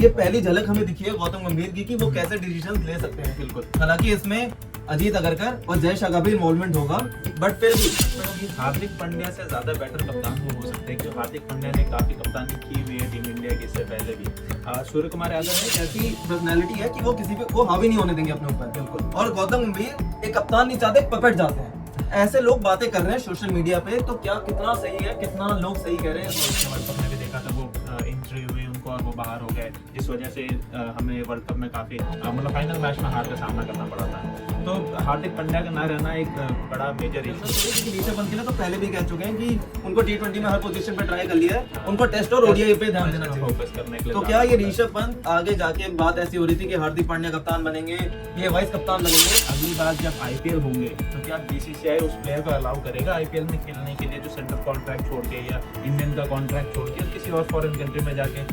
ये पहली झलक हमें दिखी है गौतम गंभीर की कि वो कैसे डिसीजन ले सकते हैं। बिल्कुल। हालांकि इसमें अजीत अगरकर और जय शाह का भी इन्वॉल्वमेंट होगा, बट फिर भी हार्दिक पांड्या से ज्यादा बेटर कप्तान वो हो सकते हैं क्योंकि हार्दिक पांड्या ने काफी कप्तानी की हुई है टीम इंडिया की इससे पहले भी। सूर्य कुमार यादव ने ऐसी पर्सनैलिटी है कि वो किसी पे को हावी नहीं होने देंगे अपने ऊपर। बिल्कुल। और गौतम गंभीर एक कप्तान नहीं चाहते, पपेट जाते हैं। ऐसे लोग बातें कर रहे हैं सोशल मीडिया पे, तो क्या कितना सही है, कितना लोग सही कह रहे हैं। वर्ल्ड कप में भी देखा था वो इंजरी हुई उनको और वो बाहर हो गए, जिस वजह से हमें वर्ल्ड कप में काफी मतलब फाइनल मैच में हार का सामना करना पड़ा था। तो हार्दिक पांड्या का ना रहना एक बड़ा मेजर इशू। ऋषभ पंत के लिए तो पहले भी कह चुके हैं कि उनको T20 में हर पोजीशन पे ट्राई कर लिया है, उनको टेस्ट और ओडीआई पे ध्यान देना चाहिए फोकस करने के लिए। तो क्या ये ऋषभ पंत आगे जाके बात ऐसी हो रही थी कि हार्दिक पांड्या कप्तान बनेंगे, ये वाइस कप्तान बनेंगे। अगली बार जब आईपीएल होंगे तो क्या बीसीसीआई उस प्लेयर को अलाउ करेगा आईपीएल में खेलने के लिए जो सेंट्रल कॉन्ट्रैक्ट छोड़ के या इंडियन का कॉन्ट्रैक्ट छोड़ के किसी और फॉरेन कंट्री में जाके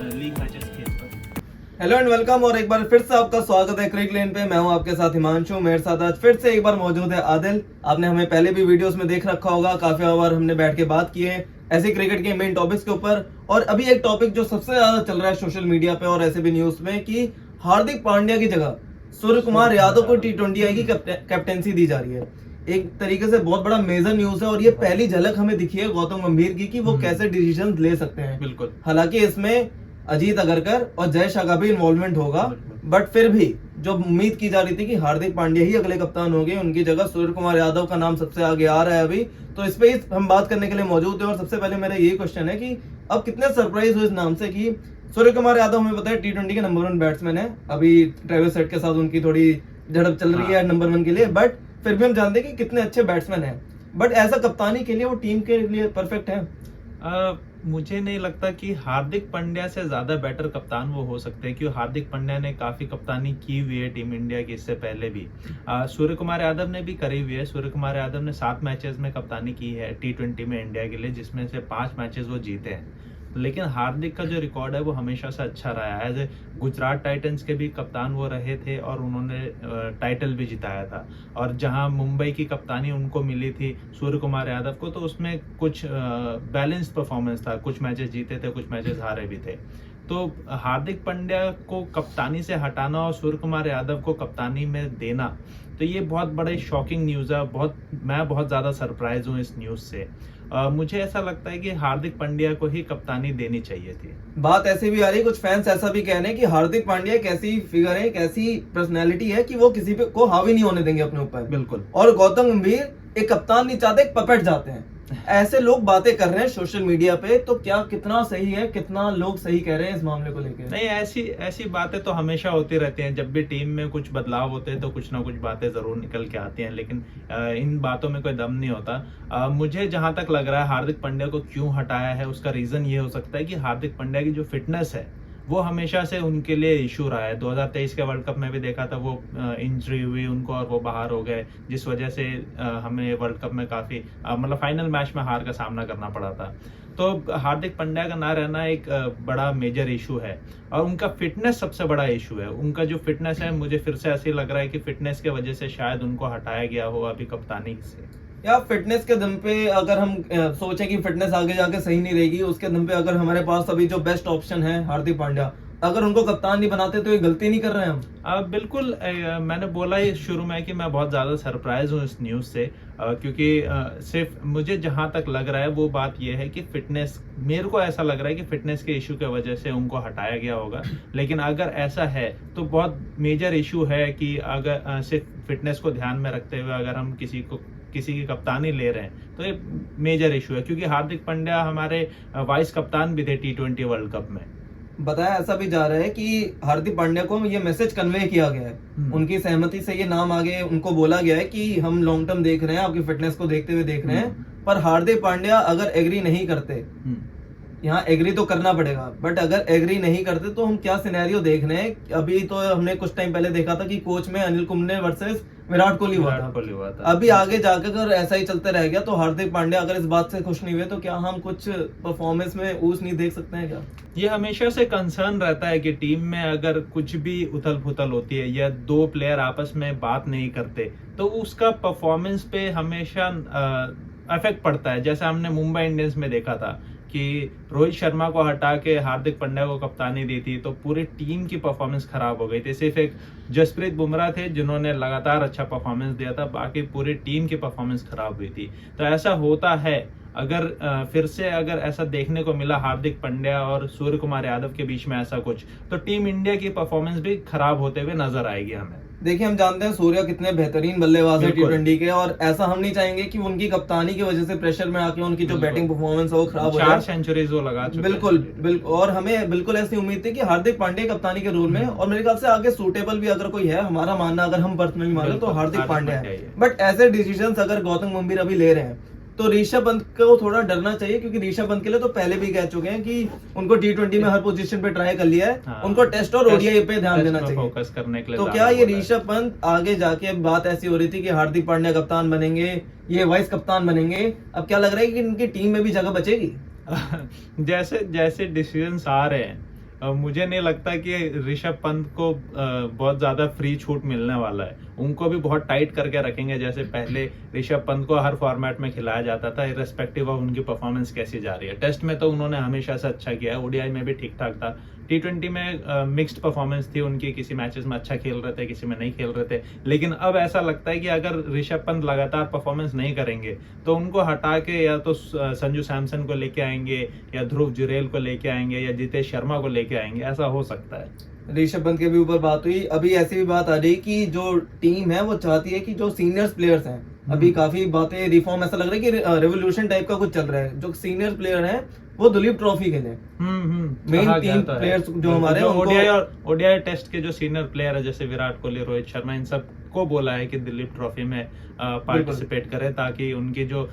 लीग मैचेस खेल सकते। हेलो एंड वेलकम, और एक बार फिर से आपका स्वागत है क्रिक लेन पे। मैं हूं आपके साथ हिमांशु, मेरे साथ आज फिर से एक बार मौजूद है आदिल। आपने हमें पहले भी वीडियोस में देख रखा होगा, काफी बार हमने बैठ के बात की है ऐसे क्रिकेट के मेन टॉपिक्स के ऊपर। और अभी एक टॉपिक जो सबसे ज्यादा चल रहा है सोशल मीडिया पे और ऐसे भी न्यूज में कि हार्दिक पांड्या की जगह सूर्य कुमार यादव को T20 की कैप्टेंसी दी जा रही है। एक तरीके से बहुत बड़ा मेजर न्यूज है और ये पहली झलक हमें दिखी है गौतम गंभीर की कि वो कैसे डिसीजन ले सकते हैं। बिल्कुल। हालांकि इसमें अजीत अगरकर और जय शाह का भी इन्वॉल्वमेंट होगा, बट फिर भी जो उम्मीद की जा रही थी कि हार्दिक पांड्या ही अगले कप्तान होंगे, उनकी जगह सूर्य कुमार यादव का नाम सबसे आगे आ रहा है अभी। तो इस पे हम बात करने के लिए मौजूद है और सबसे पहले मेरा यही क्वेश्चन है कि अब कितने सरप्राइज हुए इस नाम से कि सूर्य कुमार यादव हमें पता है T20 के नंबर 1 बैट्समैन है। अभी ट्रेविस हेड के साथ उनकी थोड़ी झड़प चल रही है नंबर 1 के लिए, बट फिर भी हम जानते हैं कि कितने अच्छे बैट्समैन हैं। बट ऐसा कप्तानी के लिए वो टीम के लिए परफेक्ट है। मुझे नहीं लगता कि हार्दिक पांड्या से ज्यादा बेटर कप्तान वो हो सकते हैं क्योंकि हार्दिक पांड्या ने काफी कप्तानी की हुई है टीम इंडिया की इससे पहले भी। सूर्य कुमार यादव ने भी करी हुई है। सूर्य कुमार यादव ने 7 मैचेस में कप्तानी की है T20 में इंडिया के लिए, जिसमें से 5 मैचेस वो जीते हैं। लेकिन हार्दिक का जो रिकॉर्ड है वो हमेशा से अच्छा रहा है। एज ए गुजरात टाइटंस के भी कप्तान वो रहे थे और उन्होंने टाइटल भी जिताया था। और जहां मुंबई की कप्तानी उनको मिली थी सूर्य कुमार यादव को, तो उसमें कुछ बैलेंस्ड परफॉर्मेंस था, कुछ मैचेस जीते थे, कुछ मैचेस हारे भी थे। तो हार्दिक पांड्या को कप्तानी से हटाना और सूर्य कुमार यादव को कप्तानी में देना, तो ये बहुत बड़े शॉकिंग न्यूज़ है। मैं बहुत ज़्यादा सरप्राइज हूँ इस न्यूज़ से। मुझे ऐसा लगता है कि हार्दिक पांड्या को ही कप्तानी देनी चाहिए थी। बात ऐसी भी आ रही है, कुछ फैंस ऐसा भी कह रहे हैं कि हार्दिक पांड्या एक ऐसी फिगर है, एक ऐसी पर्सनैलिटी है कि वो किसी पे को हावी नहीं होने देंगे अपने ऊपर। बिल्कुल। और गौतम गंभीर एक कप्तान नहीं चाहते, एक पपेट जाते हैं। ऐसे लोग बातें कर रहे हैं सोशल मीडिया पे, तो क्या कितना सही है, कितना लोग सही कह रहे हैं इस मामले को लेकर? नहीं, ऐसी बातें तो हमेशा होती रहती हैं। जब भी टीम में कुछ बदलाव होते हैं तो कुछ ना कुछ बातें जरूर निकल के आती हैं, लेकिन इन बातों में कोई दम नहीं होता। मुझे जहां तक लग रहा है हार्दिक पांड्या को क्यों हटाया है, उसका रीजन ये हो सकता है कि हार्दिक पांड्या की जो फिटनेस है वो हमेशा से उनके लिए इशू रहा है। 2023 के वर्ल्ड कप में भी देखा था वो इंजरी हुई उनको और वो बाहर हो गए, जिस वजह से हमें वर्ल्ड कप में काफी मतलब फाइनल मैच में हार का सामना करना पड़ा था। तो हार्दिक पांड्या का ना रहना एक बड़ा मेजर इशू है और उनका फिटनेस सबसे बड़ा इशू है। उनका जो फिटनेस है, मुझे फिर से ऐसे लग रहा है कि फिटनेस के वजह से शायद उनको हटाया गया हो अभी कप्तानी से। या फिटनेस के दम पे अगर हम सोचें कि फिटनेस आगे जाके सही नहीं रहेगी, उसके दम पे अगर हमारे पास अभी जो बेस्ट ऑप्शन है हार्दिक पांड्या, अगर उनको कप्तान नहीं बनाते तो ये गलती नहीं कर रहे हैं हम? बिल्कुल। मैंने बोला ही शुरू में कि मैं बहुत ज़्यादा सरप्राइज हूँ इस न्यूज़ से, क्योंकि सिर्फ मुझे जहाँ तक लग रहा है वो बात यह है कि फिटनेस, मेरे को ऐसा लग रहा है कि फिटनेस के इशू की वजह से उनको हटाया गया होगा। लेकिन अगर ऐसा है तो बहुत मेजर इशू है कि अगर सिर्फ फिटनेस को ध्यान में रखते हुए अगर हम किसी की कप्तानी ले रहे हैं तो ये मेजर इशू है, क्योंकि हार्दिक पांड्या हमारे वाइस कप्तान भी थे T20 वर्ल्ड कप में। बताया ऐसा भी जा रहा है कि हार्दिक पांड्या को ये मैसेज कन्वे किया गया है, उनकी सहमति से ये नाम आगे उनको बोला गया है कि हम लॉन्ग टर्म देख रहे हैं, आपकी फिटनेस को देखते हुए देख रहे हैं। पर हार्दिक पांड्या अगर एग्री नहीं करते, यहाँ एग्री तो करना पड़ेगा, बट अगर एग्री नहीं करते तो हम क्या सिनेरियो देख रहे हैं? अभी तो हमने कुछ टाइम पहले देखा था कि कोच में अनिल कुंबले वर्सेस विराट कोहली हुआ था। अभी आगे जाकर अगर ऐसा ही चलते रह गया तो हार्दिक पांड्या अगर इस बात से खुश नहीं हुए तो क्या हम कुछ परफॉर्मेंस में ऊस नहीं देख सकते हैं क्या? ये हमेशा से कंसर्न रहता है कि टीम में अगर कुछ भी उथल पुथल होती है या 2 प्लेयर आपस में बात नहीं करते तो उसका परफॉर्मेंस पे हमेशा इफेक्ट पड़ता है। जैसे हमने मुंबई इंडियंस में देखा था कि रोहित शर्मा को हटा के हार्दिक पांड्या को कप्तानी दी थी तो पूरी टीम की परफॉर्मेंस खराब हो गई थी। सिर्फ एक जसप्रीत बुमराह थे जिन्होंने लगातार अच्छा परफॉर्मेंस दिया था, बाकी पूरी टीम की परफॉर्मेंस खराब हुई थी। तो ऐसा होता है, अगर फिर से अगर ऐसा देखने को मिला हार्दिक पांड्या और सूर्य कुमार यादव के बीच में ऐसा कुछ, तो टीम इंडिया की परफॉर्मेंस भी खराब होते हुए नजर आएगी हमें। देखिए, हम जानते हैं सूर्या कितने बेहतरीन बल्लेबाज है बिल्कुल। T20 के, और ऐसा हम नहीं चाहेंगे कि उनकी कप्तानी की वजह से प्रेशर में आके उनकी जो बिल्कुल। बैटिंग परफॉर्मेंस है वो खराब हो 4 जाए। सेंचुरीज वो लगा चुके बिल्कुल हैं। बिल्कुल, और हमें बिल्कुल ऐसी उम्मीद थी कि हार्दिक पांड्या कप्तानी के रोल में, और मेरे ख्याल से आगे सूटेबल भी अगर कोई है, हमारा मानना अगर हम पर्सनली माने तो बिल्कुल, हार्दिक पांड्या पांड्या ही है। है। बट ऐसे डिसीजंस अगर गौतम गंभीर अभी ले रहे हैं तो ऋषभ पंत को थोड़ा डरना चाहिए, क्योंकि ऋषभ पंत के लिए तो पहले भी कह चुके हैं कि उनको T20 में हर पोजीशन पे ट्राई कर लिया है, हाँ। उनको टेस्ट और ओडीआई पे ध्यान देना चाहिए, फोकस करने के लिए तो ज्यादा क्या ये बोला है। ऋषभ पंत आगे जाके बात ऐसी हो रही थी कि हार्दिक पांड्या कप्तान बनेंगे, ये वाइस कप्तान बनेंगे, अब क्या लग रहा है कि इनकी टीम में भी जगह बचेगी? जैसे जैसे डिसीजंस आ रहे हैं, मुझे नहीं लगता कि ऋषभ पंत को बहुत ज्यादा फ्री छूट मिलने वाला है। उनको भी बहुत टाइट करके रखेंगे, जैसे पहले ऋषभ पंत को हर फॉर्मेट में खिलाया जाता था इर्रेस्पेक्टिव ऑफ उनकी परफॉर्मेंस कैसी जा रही है। टेस्ट में तो उन्होंने हमेशा से अच्छा किया है, ओडीआई में भी ठीक ठाक था, T20 में मिक्स्ड परफॉर्मेंस थी उनकी, किसी मैचेस में अच्छा खेल रहे थे, किसी में नहीं खेल रहे थे। लेकिन अब ऐसा लगता है कि अगर ऋषभ पंत लगातार परफॉर्मेंस नहीं करेंगे तो उनको हटा के या तो संजू सैमसन को लेके आएंगे, या ध्रुव जुरेल को लेके आएंगे, या जितेश शर्मा को लेके आएंगे, ऐसा हो सकता है। ऋषभ पंत के भी ऊपर बात हुई, अभी ऐसी भी बात आ रही कि जो टीम है वो चाहती है कि जो सीनियर्स प्लेयर्स हैं, अभी काफी बातें रिफॉर्म, ऐसा लग रहा है कि रेवोल्यूशन टाइप का कुछ चल रहा है, जो सीनियर प्लेयर हैं वो दुलीप ट्रॉफी के लिए मेन कहा 3 गया तो है। प्लेयर्स जो हमारे हैं, उनको ओडीआई और ओडीआई टेस्ट के जो सीनियर प्लेयर है जैसे विराट कोहली, रोहित शर्मा, इन सब को बोला है कि दिलीप ट्रॉफी में पार्टिसिपेट करे, ताकि उनकी जो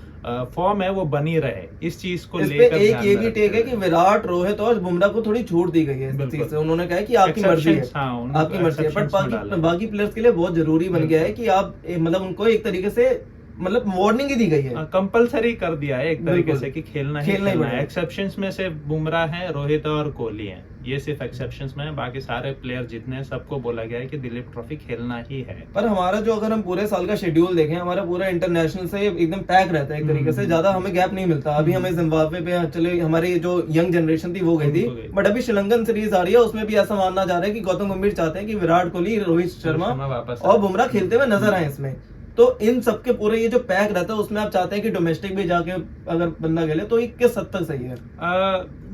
फॉर्म है वो बनी रहे। इस चीज को इस पे लेकर एक ध्यान ये में भी रखते टेक है हुए। कि विराट, रोहित और बुमराह को थोड़ी छूट दी गई है इस बिल्कुल। चीज से। उन्होंने कहा है कि आपकी मर्जी है, Exceptions, हाँ, उनको आपकी मर्जी है, बट exceptions में डाला है। बाकी प्लेयर्स के लिए बहुत जरूरी बन गया है कि आप मतलब उनको एक तरीके से मतलब वार्निंग ही दी गई है। कंपलसरी कर दिया है एक तरीके बिल्कुल। से कि खेलना ही खेलना ही खेलना है। पड़ेगा। एक्सेप्शंस में से बुमराह है, रोहित और कोहली हैं, ये सिर्फ एक्सेप्शंस में है। बाकी सारे प्लेयर जितने हैं, सबको बोला गया है कि दिलीप ट्रॉफी खेलना ही है। पर हमारा जो, अगर हम पूरे साल का शेड्यूल देखें, हमारा पूरा इंटरनेशनल से एकदम पैक रहता है एक तरीके से, ज्यादा हमें गैप नहीं मिलता। अभी हमें जिम्बाब्वे पे चले, हमारी जो यंग जनरेशन थी वो गई थी, वो गई। बट अभी श्रीलंकन सीरीज आ रही है, उसमें भी ऐसा मानना जा रहा है कि गौतम गंभीर चाहते हैं कि विराट कोहली, रोहित शर्मा वापस और बुमराह खेलते हुए नजर आए इसमें। तो इन सबके पूरे ये जो पैक रहता है उसमें आप चाहते हैं कि डोमेस्टिक भी जाके अगर बंदा खेले, तो ये किस हद तक सही है?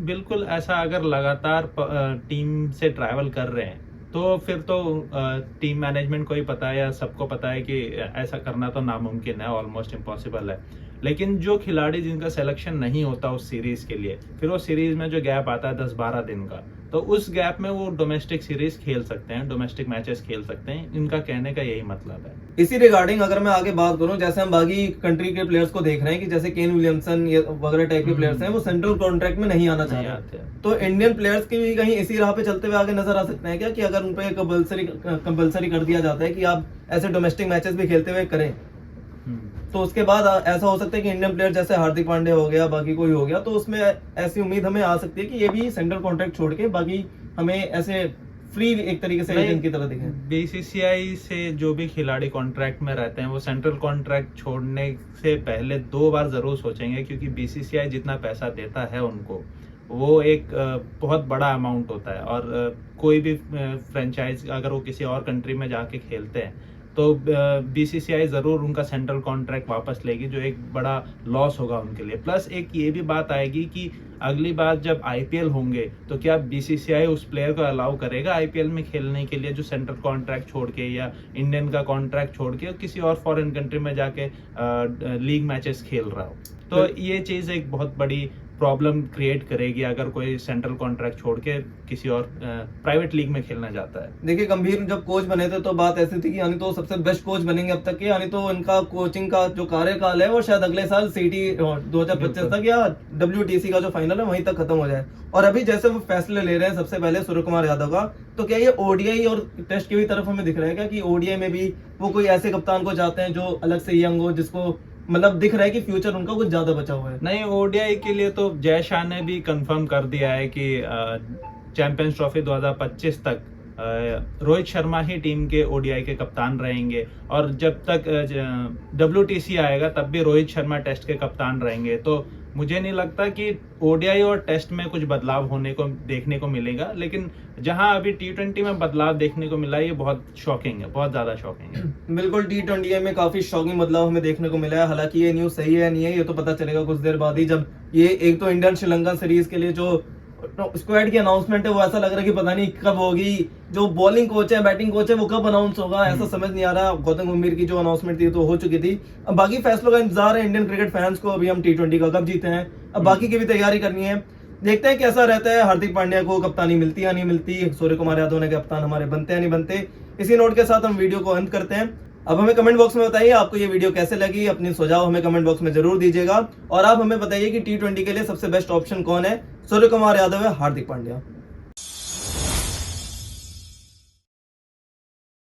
बिल्कुल ऐसा, अगर लगातार टीम से ट्रैवल कर रहे हैं तो फिर तो टीम मैनेजमेंट को ही पता है या सबको पता है कि ऐसा करना तो नामुमकिन है, ऑलमोस्ट इम्पॉसिबल है। लेकिन जो खिलाड़ी जिनका सिलेक्शन नहीं होता उस सीरीज के लिए, फिर वो सीरीज में जो गैप आता है 10-12 दिन का, तो उस गैप में वो डोमेस्टिक सीरीज खेल सकते हैं, डोमेस्टिक मैचेस खेल सकते हैं। इनका कहने का यही मतलब है। इसी रिगार्डिंग अगर मैं आगे बात करूं, जैसे हम बाकी कंट्री के प्लेयर्स को देख रहे हैं कि जैसे केन विलियमसन वगैरह टाइप के प्लेयर्स हैं, वो सेंट्रल कॉन्ट्रैक्ट में नहीं आना नहीं चाहते, आते। तो इंडियन प्लेयर्स की भी कहीं इसी राह पे चलते हुए आगे नजर आ सकते हैं क्या, कि अगर उन पे कंपलसरी कर दिया जाता है कि आप ऐसे डोमेस्टिक मैचेस भी खेलते हुए करें, तो उसके बाद ऐसा हो सकता है कि इंडियन प्लेयर जैसे हार्दिक पांड्या हो गया, बाकी कोई हो गया, तो उसमें ऐसी उम्मीद हमें आ सकती है कि ये भी सेंट्रल कॉन्ट्रैक्ट छोड़ के बाकी हमें ऐसे फ्री एक तरीके से एजेंट की तरह दिखें। बीसीसीआई से जो भी खिलाड़ी कॉन्ट्रैक्ट में रहते हैं वो सेंट्रल कॉन्ट्रैक्ट छोड़ने से पहले 2 बार जरूर सोचेंगे, क्योंकि बीसीसीआई जितना पैसा देता है उनको, वो एक बहुत बड़ा अमाउंट होता है। और कोई भी फ्रेंचाइज अगर वो किसी और कंट्री में जाके खेलते हैं तो बीसीसीआई जरूर उनका सेंट्रल कॉन्ट्रैक्ट वापस लेगी, जो एक बड़ा लॉस होगा उनके लिए। प्लस एक ये भी बात आएगी कि अगली बार जब आईपीएल होंगे तो क्या बीसीसीआई उस प्लेयर को अलाउ करेगा आईपीएल में खेलने के लिए, जो सेंट्रल कॉन्ट्रैक्ट छोड़ के या इंडियन का कॉन्ट्रैक्ट छोड़ के किसी और फॉरेन कंट्री में जाके लीग मैचेस खेल रहा हो। तो ये चीज एक बहुत बड़ी प्रॉब्लम क्रिएट करेगी अगर कोई सेंट्रल कॉन्ट्रैक्ट छोड़ के किसी और प्राइवेट लीग में खेलना चाहता है। देखिए, गंभीर जब कोच बने थे तो बात ऐसी थी कि यानी तो सबसे बेस्ट कोच बनेंगे अब तक के, यानी तो इनका कोचिंग का जो कार्यकाल है वो शायद अगले साल सीटी 2025 तक या WTC का जो फाइनल है वहीं तक खत्म हो जाए। और अभी जैसे वो फैसले ले रहे हैं, सबसे पहले सूर्य कुमार यादव का, तो क्या ये ओडीआई और टेस्ट की भी तरफ हमें दिख रहा है क्या कि ओडीआई में भी वो कोई ऐसे कप्तान को चाहते हैं जो अलग से यंग हो, जिसको मतलब दिख रहा है कि फ्यूचर उनका कुछ ज्यादा बचा हुआ है? नहीं, ओडीआई के लिए तो जय शाह ने भी कंफर्म कर दिया है कि चैंपियंस ट्रॉफी 2025 तक रोहित शर्मा ही टीम के ओडीआई के कप्तान रहेंगे, और जब तक WTC आएगा तब भी रोहित शर्मा टेस्ट के कप्तान रहेंगे। तो मुझे नहीं लगता कि ओडीआई और टेस्ट में कुछ बदलाव होने को देखने को मिलेगा, लेकिन जहां अभी T20 में बदलाव देखने को मिला ये बहुत शॉकिंग है, बहुत ज्यादा शॉकिंग है। बिल्कुल T20 में काफी शॉकिंग बदलाव हमें देखने को मिला है। हालांकि ये न्यूज सही है या नहीं है ये तो पता चलेगा कुछ देर बाद ही, जब ये एक तो इंडियन श्रीलंका सीरीज के लिए जो स्क्वाड की अनाउंसमेंट है वो ऐसा लग रहा है कि पता नहीं कब होगी। जो बॉलिंग कोच है, बैटिंग कोच है, वो कब अनाउंस होगा ऐसा समझ नहीं आ रहा। गौतम गंभीर की जो अनाउंसमेंट थी तो हो चुकी थी। अब बाकी फैसलों का इंतजार है इंडियन क्रिकेट फैंस को। अभी हम T20 का कब जीते हैं, अब बाकी की भी तैयारी करनी है। देखते हैं कैसा रहता है। हार्दिक पांड्या को कप्तानी मिलती है या नहीं मिलती, सूर्य कुमार यादव ने कप्तान हमारे बनते हैं नहीं बनते। इसी नोट के साथ हम वीडियो को अंत करते हैं। अब हमें कमेंट बॉक्स में बताइए आपको ये वीडियो कैसे लगी, अपनी सुझाव हमें कमेंट बॉक्स में जरूर दीजिएगा। और आप हमें बताइए कि T20 के लिए सबसे बेस्ट ऑप्शन कौन है, सूर्य कुमार यादव या हार्दिक पांड्या।